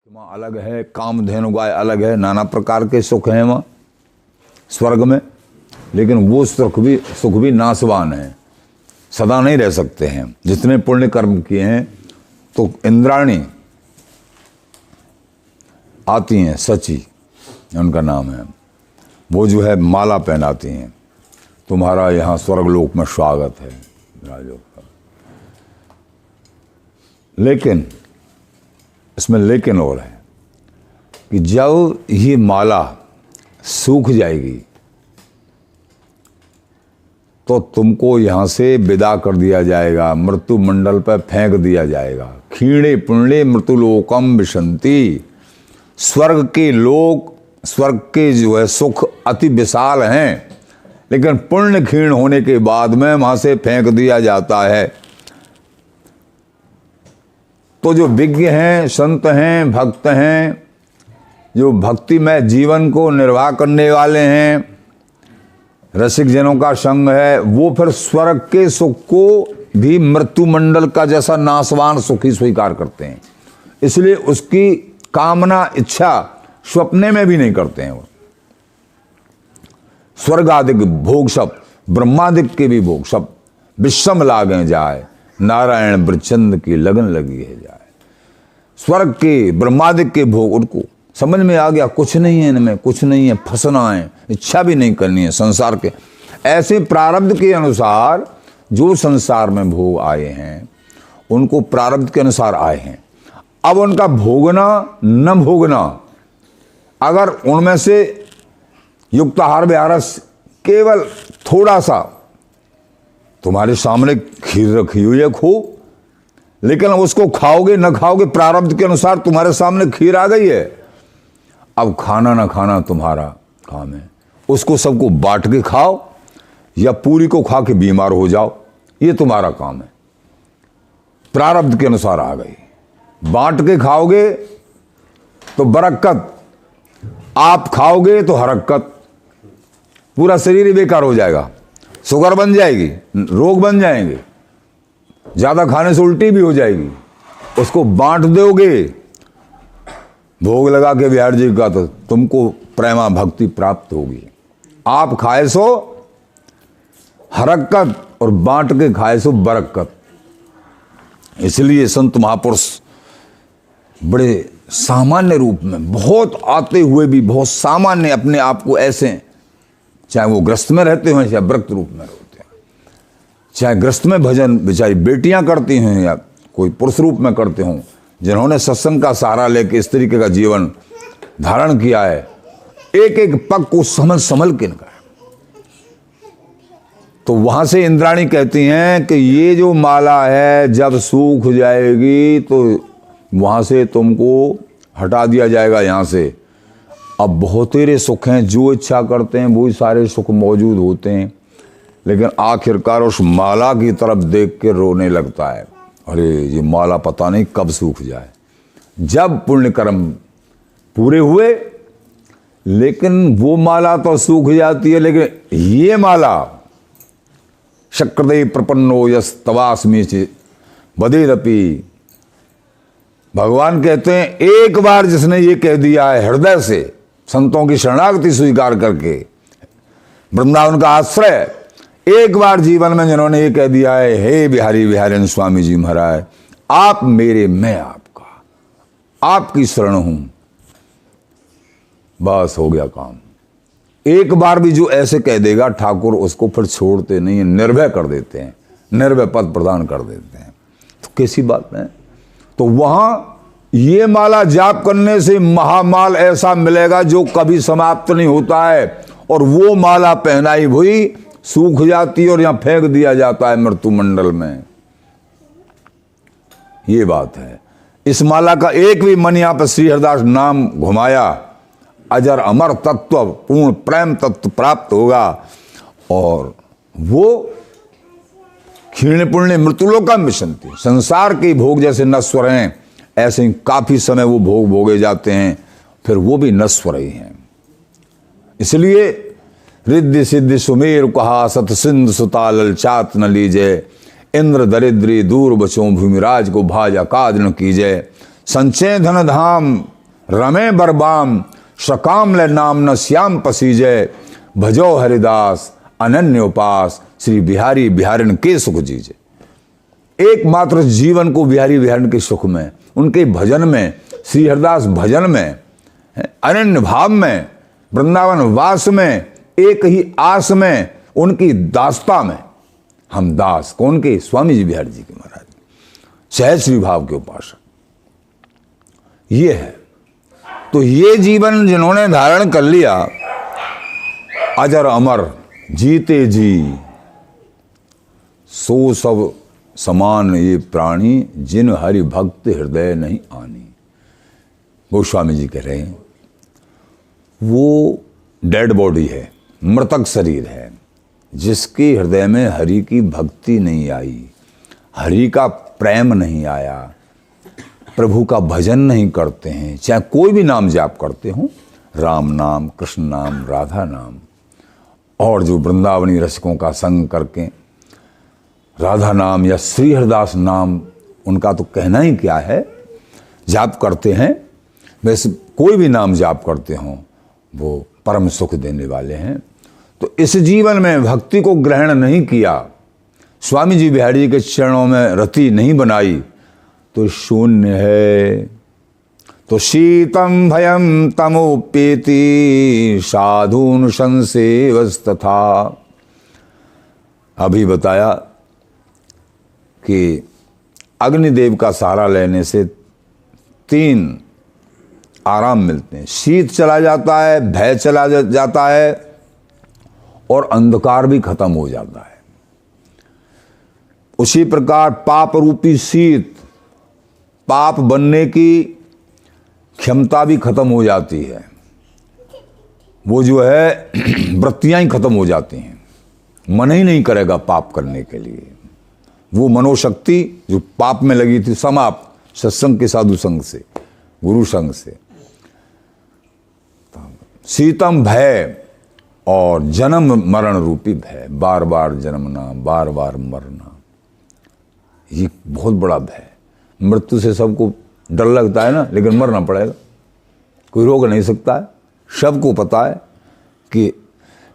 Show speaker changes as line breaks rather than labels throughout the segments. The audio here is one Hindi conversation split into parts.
वहाँ अलग है, कामधेनु गाय अलग है, नाना प्रकार के सुख हैं वहाँ स्वर्ग में। लेकिन वो सुख भी नाशवान है, सदा नहीं रह सकते हैं। जितने पुण्य कर्म किए हैं तो इंद्राणी आती हैं, सची उनका नाम है, वो जो है माला पहनाती हैं, तुम्हारा यहाँ स्वर्गलोक में स्वागत है राजयोग का। लेकिन इसमें लेकिन और है कि जब ये माला सूख जाएगी तो तुमको यहाँ से विदा कर दिया जाएगा, मृत्यु मंडल पर फेंक दिया जाएगा। क्षीणे पुण्य मृत्युलोकम विशंति। स्वर्ग के लोक, स्वर्ग के जो है सुख अति विशाल हैं, लेकिन पुण्य क्षीण होने के बाद में वहाँ से फेंक दिया जाता है। तो जो विज्ञ हैं, संत हैं, भक्त हैं, जो भक्तिमय जीवन को निर्वाह करने वाले हैं, रसिक जनों का संग है, वो फिर स्वर्ग के सुख को भी मृत्यु मंडल का जैसा नाशवान सुख ही स्वीकार करते हैं। इसलिए उसकी कामना, इच्छा स्वप्ने में भी नहीं करते हैं। वो स्वर्गादिक भोग सब, ब्रह्मादिक के भी भोग सब विषम लागे जाए, नारायण ब्रचंद की लगन लगी है जाए। स्वर्ग के ब्रह्मादिक के भोग उनको समझ में आ गया, कुछ नहीं है इनमें, कुछ नहीं है, फंसना है, इच्छा भी नहीं करनी है संसार के। ऐसे प्रारब्ध के अनुसार जो संसार में भोग आए हैं उनको प्रारब्ध के अनुसार आए हैं। अब उनका भोगना न भोगना, अगर उनमें से युक्ताहार विहारस केवल थोड़ा सा, तुम्हारे सामने खीर रखी हुई है खूब, लेकिन उसको खाओगे न खाओगे प्रारब्ध के अनुसार तुम्हारे सामने खीर आ गई है। अब खाना ना खाना तुम्हारा काम है, उसको सबको बांट के खाओ या पूरी को खा के बीमार हो जाओ, ये तुम्हारा काम है। प्रारब्ध के अनुसार आ गई। बांट के खाओगे तो बरकत, आप खाओगे तो हरकत, पूरा शरीर ही बेकार हो जाएगा, शुगर बन जाएगी, रोग बन जाएंगे, ज्यादा खाने से उल्टी भी हो जाएगी। उसको बांट दोगे भोग लगा के बिहार जी का तो तुमको प्रेमा भक्ति प्राप्त होगी। आप खाए सो हरकत और बांट के खाए सो बरकत। इसलिए संत महापुरुष बड़े सामान्य रूप में, बहुत आते हुए भी बहुत सामान्य अपने आप को ऐसे, चाहे वो ग्रस्त में रहते हो या व्रत रूप में रहते हैं, चाहे ग्रस्त में भजन बेचारी बेटियां करती हैं या कोई पुरुष रूप में करते हों, जिन्होंने सत्संग का सहारा लेकर इस तरीके का जीवन धारण किया है, एक एक पग को समझ के निकाला। तो वहां से इंद्राणी कहती हैं कि ये जो माला है जब सूख जाएगी तो वहां से तुमको हटा दिया जाएगा यहाँ से। अब बहुत तेरे सुख हैं, जो इच्छा करते हैं वही सारे सुख मौजूद होते हैं, लेकिन आखिरकार उस माला की तरफ देख के रोने लगता है, अरे ये माला पता नहीं कब सूख जाए। जब पुण्य कर्म पूरे हुए, लेकिन वो माला तो सूख जाती है, लेकिन ये माला शक्रदेव प्रपन्नो यस तवास्मि बदेरपि। भगवान कहते हैं एक बार जिसने ये कह दिया है हृदय से, संतों की शरणागति स्वीकार करके, वृंदावन का आश्रय, एक बार जीवन में जिन्होंने ये कह दिया है, हे बिहारी बिहारी स्वामी जी महाराज, आप मेरे, मैं आपका, आपकी शरण हूं, बस हो गया काम। एक बार भी जो ऐसे कह देगा ठाकुर उसको फिर छोड़ते नहीं है, निर्भय कर देते हैं, निर्भय पद प्रदान कर देते हैं। तो कैसी बात है। तो वहां ये माला जाप करने से महामाल ऐसा मिलेगा जो कभी समाप्त नहीं होता है, और वो माला पहनाई हुई सूख जाती है और यहां फेंक दिया जाता है मृत्यु मंडल में। ये बात है। इस माला का एक भी मन यहां पर श्री हरिदास नाम घुमाया, अजर अमर तत्व, पूर्ण प्रेम तत्व प्राप्त होगा, और वो क्षीण पुण्य मृत्युलोकम विशंति। संसार के भोग जैसे नश्वर हैं, ऐसे ही काफी समय वो भोग भोगे जाते हैं, फिर वो भी नश्वर ही हैं। इसलिए रिद्धि सिद्धि सुमेर कहा, सत सिंधु सुता ललचात न लीजे, इंद्र दरिद्री दूर बचों भूमिराज को भाज अकाद न कीजे। संचय धन धाम रमे बरबाम सकाम ले नाम न श्याम पसीजय, भजो हरिदास अनन्य उपास, श्री बिहारी बिहारिन के सुख जीजे। एकमात्र जीवन को बिहारी बिहारिन के सुख में, उनके भजन में, श्री हरिदास भजन में, अनन्य भाव में, वृंदावन वास में, एक ही आस में, उनकी दासता में हम दास। कौन के? स्वामी जी बिहारी जी के महाराज, सहज श्री भाव के उपासक। ये है। तो ये जीवन जिन्होंने धारण कर लिया, अजर अमर जीते जी, सो सब समान ये प्राणी, जिन हरि भक्त हृदय नहीं आनी। गोस्वामी जी कह रहे हैं वो डेड बॉडी है, मृतक शरीर है, जिसके हृदय में हरि की भक्ति नहीं आई, हरि का प्रेम नहीं आया, प्रभु का भजन नहीं करते हैं, चाहे कोई भी नाम जाप करते हो, राम नाम, कृष्ण नाम, राधा नाम, और जो वृंदावनी रसिकों का संग करके राधा नाम या श्री हरिदास नाम, उनका तो कहना ही क्या है, जाप करते हैं, वैसे कोई भी नाम जाप करते हों वो परम सुख देने वाले हैं। तो इस जीवन में भक्ति को ग्रहण नहीं किया, स्वामी जी बिहारी जी के चरणों में रति नहीं बनाई, तो शून्य है। तो शीतम भयम तमोपेति, साधून संसेवस्तथा। अभी बताया कि अग्निदेव का सहारा लेने से 3 आराम मिलते हैं। शीत चला जाता है, भय चला जाता है, और अंधकार भी खत्म हो जाता है। उसी प्रकार पाप रूपी शीत, पाप बनने की क्षमता भी खत्म हो जाती है। वो जो है वृत्तियां ही खत्म हो जाती हैं, मन ही नहीं करेगा पाप करने के लिए। वो मनोशक्ति जो पाप में लगी थी समाप्त, सत्संग के साधु संग से, गुरु संग से। शीतम भय और जन्म मरण रूपी भय, बार बार जन्मना, बार बार मरना, ये बहुत बड़ा भय। मृत्यु से सबको डर लगता है ना, लेकिन मरना पड़ेगा, कोई रोक नहीं सकता है। सबको पता है कि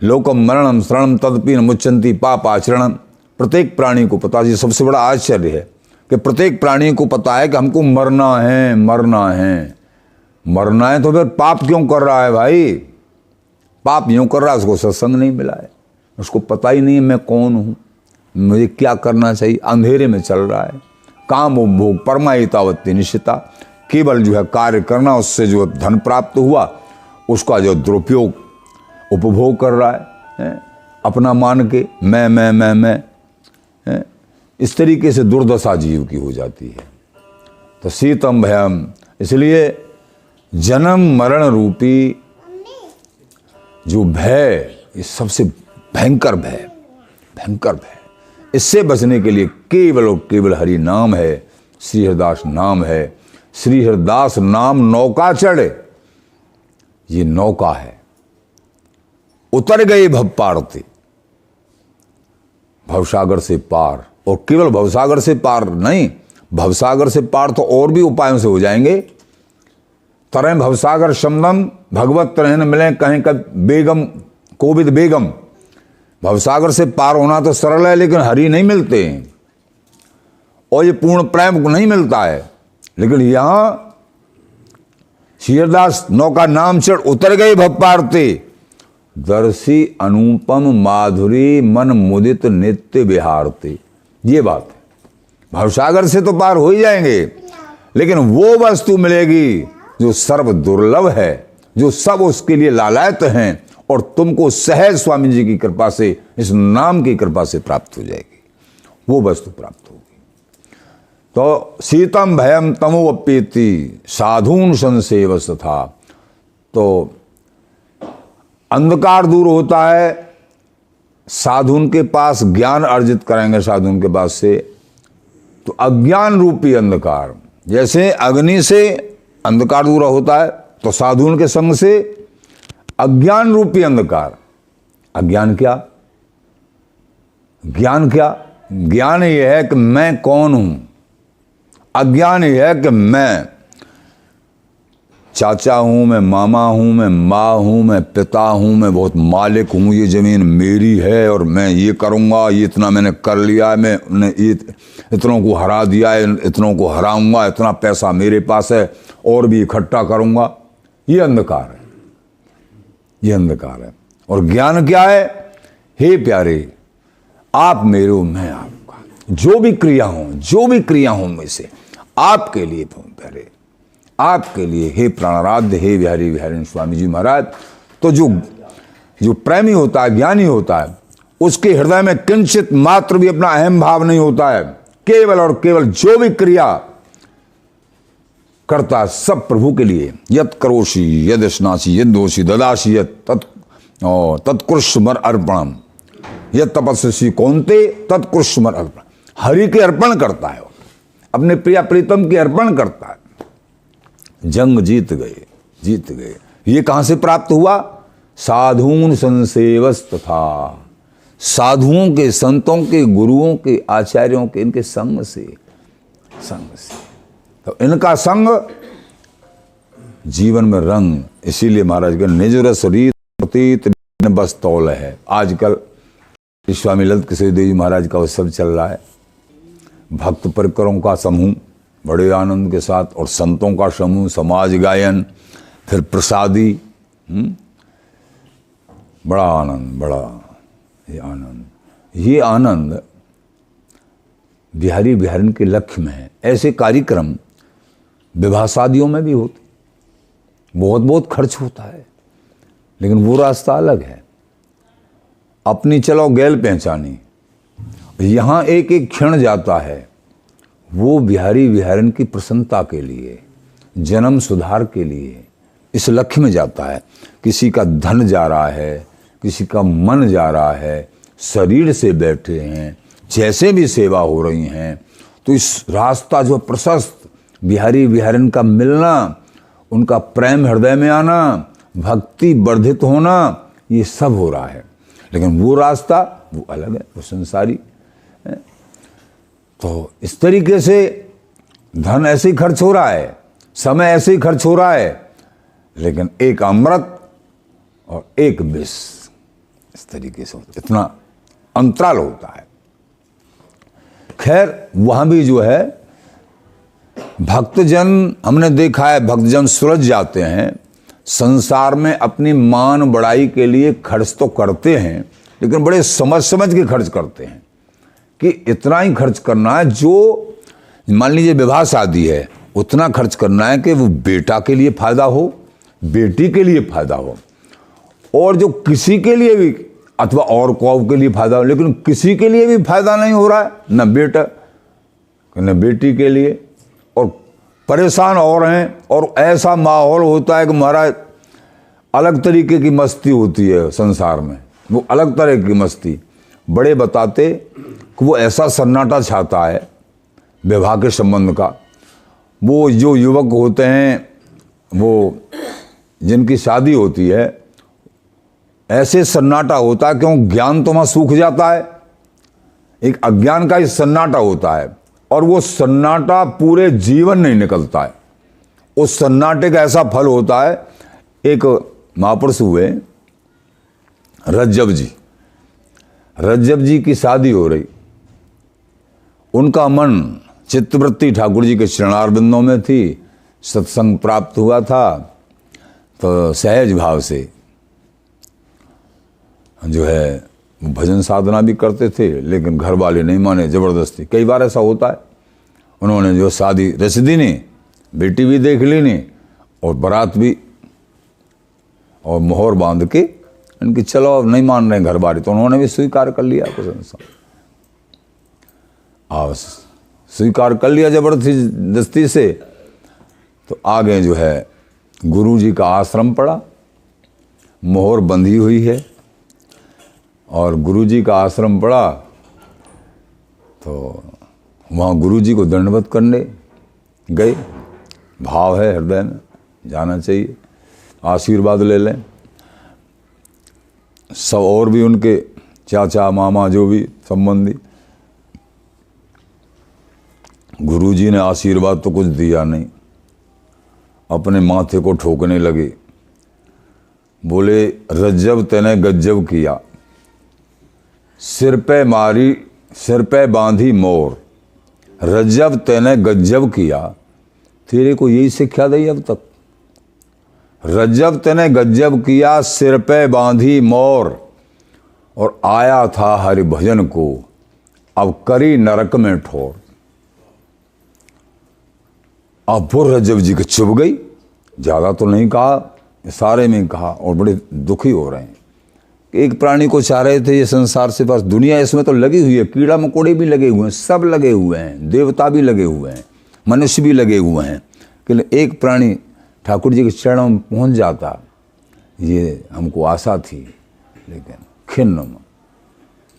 लोकम मरणम शरणम तदपि न मुच्यन्ति पाप आचरणम। प्रत्येक प्राणी को पता है, ये सबसे बड़ा आश्चर्य है कि प्रत्येक प्राणी को पता है कि हमको मरना है, मरना है। मरना है तो फिर पाप क्यों कर रहा है भाई? पाप यूं कर रहा है, उसको सत्संग नहीं मिला है, उसको पता ही नहीं है मैं कौन हूँ, मुझे क्या करना चाहिए, अंधेरे में चल रहा है। काम उपभोग परमाहितावत्ति निश्चिता, केवल जो है कार्य करना, उससे जो धन प्राप्त हुआ उसका जो दुरुपयोग उपभोग कर रहा है, अपना मान के मैं है? इस तरीके से दुर्दशा जीव की हो जाती है। तो शीतम भयम, इसलिए जन्म मरण रूपी जो भय, ये सबसे भयंकर भय, भयंकर भय। इससे बचने के लिए केवल और केवल हरि नाम है, श्री हरिदास नाम है। श्री हरिदास नाम नौका चढ़े, ये नौका है। उतर गए भव पारते, भवसागर से पार। और केवल भवसागर से पार नहीं, भवसागर से पार तो और भी उपायों से हो जाएंगे। तरह भवसागर शमदम, भगवत तरह मिले कहीं का बेगम कोविद बेगम। भवसागर से पार होना तो सरल है, लेकिन हरि नहीं मिलते हैं, और ये पूर्ण प्रेम को नहीं मिलता है। लेकिन यहां श्रीहरिदास नौका नाम चढ़ उतर गए भव पारते, दर्शी अनुपम माधुरी मन मुदित नित्य विहारते। ये बात है, भवसागर से तो पार हो ही जाएंगे, लेकिन वो वस्तु मिलेगी जो सर्व दुर्लभ है, जो सब उसके लिए लालायत हैं, और तुमको सहज स्वामी जी की कृपा से, इस नाम की कृपा से प्राप्त हो जाएगी, वो वस्तु प्राप्त होगी। तो शीतम भयम तमोपेति, साधून संसेवस था। तो अंधकार दूर होता है, साधुन के पास ज्ञान अर्जित करेंगे, साधुन के पास से तो अज्ञान रूपी अंधकार, जैसे अग्नि से अंधकार दूर होता है, तो साधुन के संग से अज्ञान रूपी अंधकार। अज्ञान क्या? ज्ञान क्या? ज्ञान यह है कि मैं कौन हूं। अज्ञान यह है कि मैं चाचा हूँ, मैं मामा हूँ, मैं माँ हूँ, मैं पिता हूँ, मैं बहुत मालिक हूँ, ये ज़मीन मेरी है और मैं ये करूँगा, ये इतना मैंने कर लिया है, मैं इतनों को हरा दिया है, इतनों को हराऊँगा, इतना पैसा मेरे पास है और भी इकट्ठा करूँगा। ये अंधकार है, ये अंधकार है। और ज्ञान क्या है? हे प्यारे, आप मेरे हो, मैं आपका। जो भी क्रिया हूँ में से आपके लिए प्यारे, आपके लिए हे प्राणाराध्य, हे बिहारी बिहारी स्वामी जी महाराज। तो जो प्रेमी होता है, ज्ञानी होता है, उसके हृदय में किंचित मात्र भी अपना अहम भाव नहीं होता है। केवल और केवल जो भी क्रिया करता है सब प्रभु के लिए। यत् करोषि यद् स्नासि यद् दोषि ददासि तत्कुरुष्मर अर्पणम, यत् तपस्वी कौन्ते तत्कुरुष्मर अर्पण। हरि के अर्पण करता है, अपने प्रिया प्रीतम के अर्पण करता है। जंग जीत गए। ये कहां से प्राप्त हुआ? साधून संसेवस तथा, साधुओं के, संतों के, गुरुओं के, आचार्यों के, इनके संग से। तो इनका संग जीवन में रंग। इसीलिए महाराज का निज रस रीत प्रतीत बस तौल है। आजकल स्वामी ललित किशोर देव जी महाराज का उत्सव चल रहा है। भक्त परिकरों का समूह बड़े आनंद के साथ, और संतों का समूह, समाज गायन, फिर प्रसादी, बड़ा आनंद, ये आनंद बिहारी बिहारिन के लक्ष्य में है। ऐसे कार्यक्रम विवाह शादियों में भी होते, बहुत खर्च होता है, लेकिन वो रास्ता अलग है। अपनी चलो गैल पहचानी, यहाँ एक एक क्षण जाता है वो बिहारी बिहारिन की प्रसन्नता के लिए, जन्म सुधार के लिए, इस लक्ष्य में जाता है। किसी का धन जा रहा है, किसी का मन जा रहा है, शरीर से बैठे हैं, जैसे भी सेवा हो रही हैं, तो इस रास्ता जो प्रशस्त, बिहारी बिहारिन का मिलना, उनका प्रेम हृदय में आना, भक्ति वर्धित होना, ये सब हो रहा है। लेकिन वो रास्ता वो अलग है, वो संसारी है। तो इस तरीके से धन ऐसे ही खर्च हो रहा है, समय ऐसे ही खर्च हो रहा है, लेकिन एक अमृत और एक विष, इस तरीके से इतना अंतराल होता है। खैर वहां भी जो है भक्तजन, हमने देखा है भक्तजन सुलझ जाते हैं संसार में। अपनी मान बढ़ाई के लिए खर्च तो करते हैं, लेकिन बड़े समझ के खर्च करते हैं कि इतना ही खर्च करना है। जो मान लीजिए विवाह शादी है, उतना खर्च करना है कि वो बेटा के लिए फायदा हो, बेटी के लिए फायदा हो, और जो किसी के लिए भी अथवा और कौव के लिए फायदा हो, लेकिन किसी के लिए भी फायदा नहीं हो रहा है, न बेटा न बेटी के लिए, और परेशान और हैं। और ऐसा माहौल होता है कि महाराज अलग तरीके की मस्ती होती है संसार में, वो अलग तरह की मस्ती। बड़े बताते कि वो ऐसा सन्नाटा छाता है विवाह के संबंध का। वो जो युवक होते हैं, वो जिनकी शादी होती है, ऐसे सन्नाटा होता है, क्यों? ज्ञान तो वहाँ सूख जाता है, एक अज्ञान का ही सन्नाटा होता है, और वो सन्नाटा पूरे जीवन नहीं निकलता है। उस सन्नाटे का ऐसा फल होता है। एक महापुरुष हुए रज्जब जी की शादी हो रही। उनका मन, चित्तवृत्ति ठाकुर जी के चरणारविंदों में थी। सत्संग प्राप्त हुआ था, तो सहज भाव से जो है भजन साधना भी करते थे, लेकिन घर वाले नहीं माने, जबरदस्ती। कई बार ऐसा होता है। उन्होंने जो शादी रच दी नहीं, बेटी भी देख ली नहीं, और बारात भी, और मोहर बांध के इनकी चलो अब नहीं मान रहे घर वाले, तो उन्होंने भी स्वीकार कर लिया। स्वीकार कर लिया जबरदस्ती से। तो आगे जो है गुरु जी का आश्रम पड़ा, मोहर बंधी हुई है, और गुरु जी का आश्रम पड़ा, तो वहाँ गुरु जी को दंडवत करने गए। भाव है हृदय में, जाना चाहिए, आशीर्वाद ले लें। सब और भी उनके चाचा मामा जो भी संबंधी, गुरु जी ने आशीर्वाद तो कुछ दिया नहीं। अपने माथे को ठोकने लगे। बोले रज्जब तने गज्जब किया, सिर पे बांधी मोर, रज्जब तने गज्जब किया। तेरे को यही शिक्षा दी अब तक। रज्जब तने गज्जब किया, सिर पे बांधी मोर, और आया था हरि भजन को, अब करी नरक में ठोर। अब वो रज्जब जी के चुभ गई, ज्यादा तो नहीं कहा, सारे में कहा, और बड़े दुखी हो रहे हैं। एक प्राणी को चाह रहे थे ये संसार से, बस दुनिया इसमें तो लगी हुई है, कीड़ा मकोड़े भी लगे हुए हैं, सब लगे हुए हैं, देवता भी लगे हुए हैं, मनुष्य भी लगे हुए हैं, कि एक प्राणी ठाकुर जी के चरणों में पहुंच जाता, ये हमको आशा थी, लेकिन खिन्न।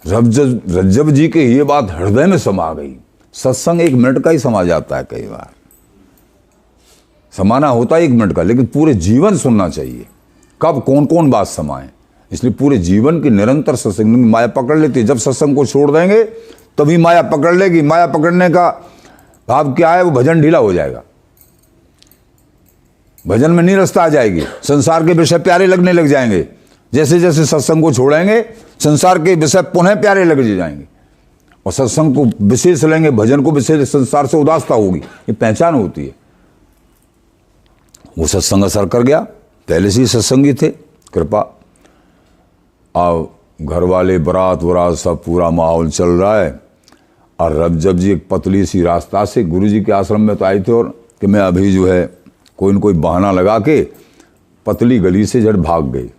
रज्जब जी के ये बात हृदय में समा गई। सत्संग 1 मिनट का ही समा जाता है, कई बार समाना होता है 1 मिनट का, लेकिन पूरे जीवन सुनना चाहिए, कब कौन कौन बात समाए। इसलिए पूरे जीवन की निरंतर सत्संग में माया पकड़ लेती है। जब सत्संग को छोड़ देंगे तभी माया पकड़ लेगी। माया पकड़ने का भाव क्या है? वो भजन ढीला हो जाएगा, भजन में निरस्ता आ जाएगी, संसार के विषय प्यारे लगने लग जाएंगे। जैसे जैसे सत्संग को छोड़ेंगे संसार के विषय पुनः प्यारे लग जाएंगे, और सत्संग को विशेष लेंगे, भजन को विशेष, संसार से उदासता होगी। ये पहचान होती है। वो सत्संग असर कर गया, पहले से ही सत्संगी थे, कृपा। अब घर वाले बारात वरात सब पूरा माहौल चल रहा है, और रज्जब जी एक पतली सी रास्ता से गुरु जी के आश्रम में तो आए थे, और कि मैं अभी जो है कोई न कोई बहाना लगा के पतली गली से झट भाग गए।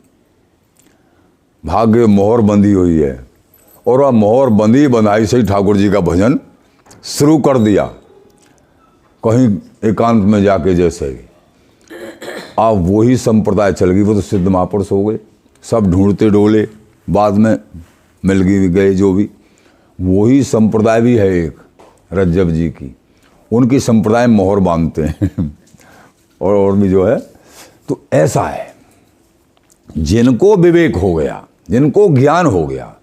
मोहर बंधी हुई है, और वह मोहर बंधाई से ही ठाकुर जी का भजन शुरू कर दिया, कहीं एकांत में जाके। जैसे ही अब वही संप्रदाय चल गई, वो तो सिद्ध महापुरुष हो गए, सब ढूंढते डोले, बाद में मिल गए जो भी। वही संप्रदाय भी है एक रज्जब जी की, उनकी संप्रदाय मोहर बांधते हैं और भी जो है। तो ऐसा है, जिनको विवेक हो गया, जिनको ज्ञान हो गया,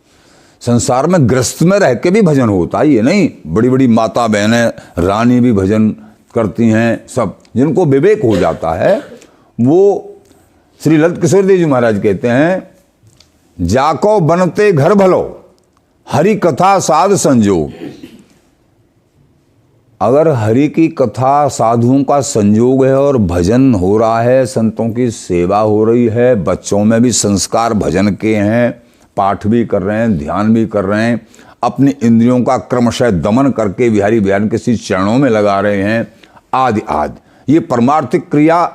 संसार में गृहस्थ में रह के भी भजन होता है। ये नहीं बड़ी बड़ी माता बहनें रानी भी भजन करती हैं, सब जिनको विवेक हो जाता है। वो श्री ललित किशोर देव जी महाराज कहते हैं, जाको बनते घर भलो, हरि कथा साध संजोग। अगर हरि की कथा साधुओं का संयोग है और भजन हो रहा है, संतों की सेवा हो रही है, बच्चों में भी संस्कार भजन के हैं, पाठ भी कर रहे हैं, ध्यान भी कर रहे हैं, अपनी इंद्रियों का क्रमशः दमन करके विहारी विहार के श्री चरणों में लगा रहे हैं, आदि आदि। ये परमार्थिक क्रिया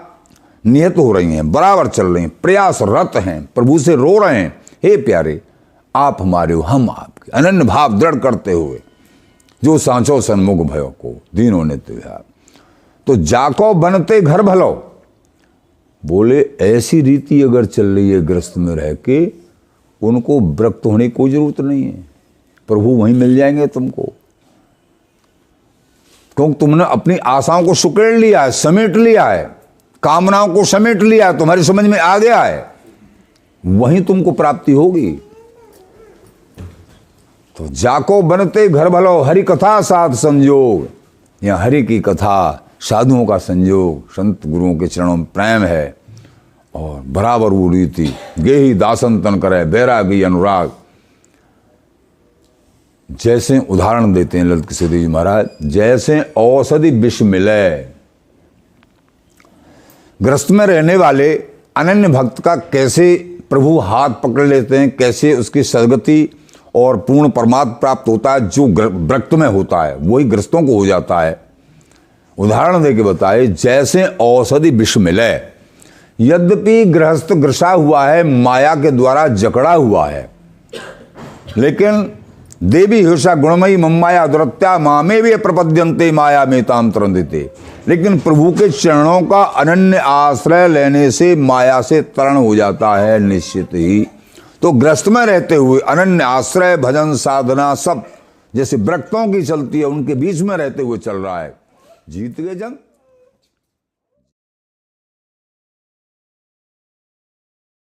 नियत हो रही हैं, बराबर चल रही हैं, प्रयासरत हैं, प्रभु से रो रहे हैं, हे प्यारे आप हमारे हो, हम आपके, अनन्य भाव दृढ़ करते हुए, जो सांचो सन्मुख भयो को दीनों ने तुझा। तो जाको बनते घर भलो। बोले ऐसी रीति अगर चल रही है गृहस्थ में रह के, उनको विरक्त होने की कोई जरूरत नहीं है, प्रभु वहीं मिल जाएंगे तुमको। क्योंकि तुमने अपनी आशाओं को सुकेड़ लिया है, समेट लिया है, कामनाओं को समेट लिया है, तुम्हारी समझ में आ गया है, वहीं तुमको प्राप्ति होगी। तो जाको बनते घर भलो, हरि कथा साध संयोग। यहाँ हरि की कथा, साधुओं का संयोग, संत गुरुओं के चरणों में प्रेम है, और बराबर वो रीति गेही दासन तन करे, बैरागी अनुराग। जैसे उदाहरण देते हैं ललित किशोर जी महाराज, जैसे औषधि विष मिले। गृहस्थ में रहने वाले अनन्य भक्त का कैसे प्रभु हाथ पकड़ लेते हैं, कैसे उसकी सदगति और पूर्ण परमात्मा प्राप्त होता है। जो व्रत में होता है वही गृहस्थों को हो जाता है। उदाहरण देके बताए, जैसे औषधि विष मिले। यद्यपि गृहस्थ ग्रसा हुआ है, माया के द्वारा जकड़ा हुआ है, लेकिन देवी हिंसा गुणमयी मम्माया दुरत्या मामे भी प्रपद्यन्ते माया में ताम तरंदिते। लेकिन प्रभु के चरणों का अनन्य आश्रय लेने से माया से तरण हो जाता है निश्चित ही। तो गृहस्थ में रहते हुए अनन्य आश्रय, भजन, साधना सब जैसे व्रतों की चलती है, उनके बीच में रहते हुए चल रहा है, जीत गए जंग।